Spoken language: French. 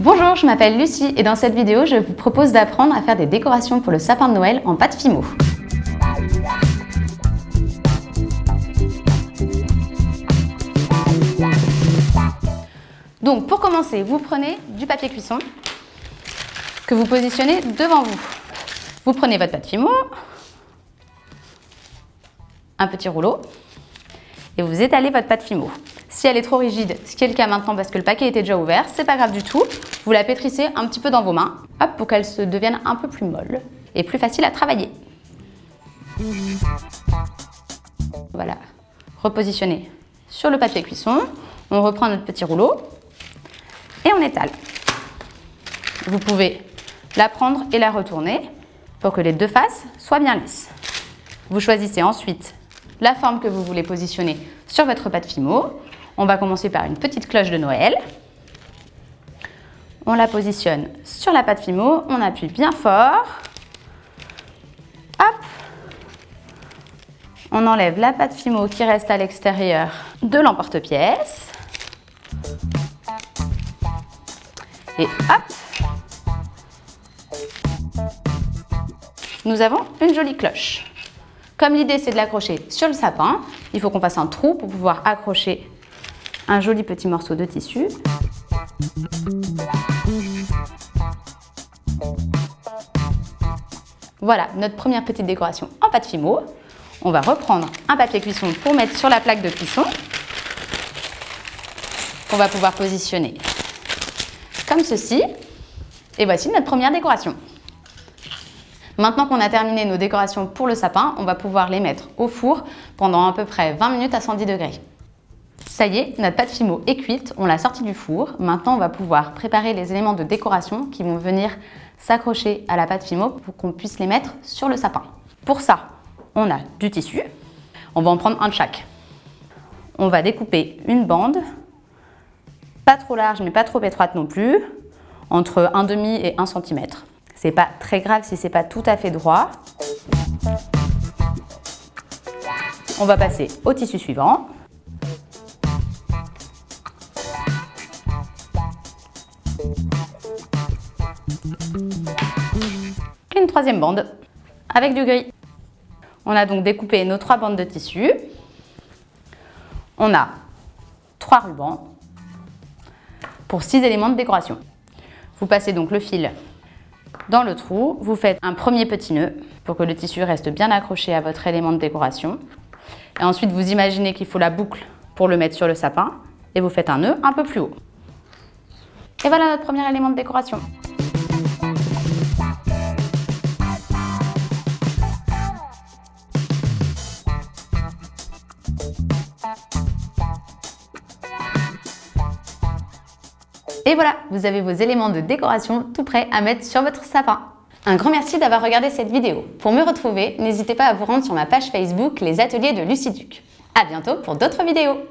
Bonjour, je m'appelle Lucie et dans cette vidéo, je vous propose d'apprendre à faire des décorations pour le sapin de Noël en pâte Fimo. Donc pour commencer, vous prenez du papier cuisson que vous positionnez devant vous. Vous prenez votre pâte Fimo, un petit rouleau et vous étalez votre pâte Fimo. Si elle est trop rigide, ce qui est le cas maintenant parce que le paquet était déjà ouvert, c'est pas grave du tout. Vous la pétrissez un petit peu dans vos mains, hop, pour qu'elle se devienne un peu plus molle et plus facile à travailler. Voilà, repositionner sur le papier cuisson. On reprend notre petit rouleau et on étale. Vous pouvez la prendre et la retourner pour que les deux faces soient bien lisses. Vous choisissez ensuite la forme que vous voulez positionner sur votre pâte Fimo. On va commencer par une petite cloche de Noël. On la positionne sur la pâte Fimo, on appuie bien fort. Hop. On enlève la pâte Fimo qui reste à l'extérieur de l'emporte-pièce. Et hop. Nous avons une jolie cloche. Comme l'idée c'est de l'accrocher sur le sapin, il faut qu'on fasse un trou pour pouvoir accrocher un joli petit morceau de tissu. Voilà notre première petite décoration en pâte Fimo. On va reprendre un papier cuisson pour mettre sur la plaque de cuisson. On va pouvoir positionner comme ceci. Et voici notre première décoration. Maintenant qu'on a terminé nos décorations pour le sapin, on va pouvoir les mettre au four pendant à peu près 20 minutes à 110 degrés. Ça y est, notre pâte Fimo est cuite, on l'a sortie du four. Maintenant, on va pouvoir préparer les éléments de décoration qui vont venir s'accrocher à la pâte Fimo pour qu'on puisse les mettre sur le sapin. Pour ça, on a du tissu. On va en prendre un de chaque. On va découper une bande, pas trop large mais pas trop étroite non plus, entre 1,5 et 1 cm. C'est pas très grave si c'est pas tout à fait droit. On va passer au tissu suivant. Et une troisième bande avec du gris. On a donc découpé nos 3 bandes de tissu. On a 3 rubans pour 6 éléments de décoration. Vous passez donc le fil dans le trou, vous faites un premier petit nœud pour que le tissu reste bien accroché à votre élément de décoration. Et ensuite, vous imaginez qu'il faut la boucle pour le mettre sur le sapin et vous faites un nœud un peu plus haut. Et voilà notre premier élément de décoration. Et voilà, vous avez vos éléments de décoration tout prêts à mettre sur votre sapin. Un grand merci d'avoir regardé cette vidéo. Pour me retrouver, n'hésitez pas à vous rendre sur ma page Facebook Les Ateliers de Lucie Duc. À bientôt pour d'autres vidéos.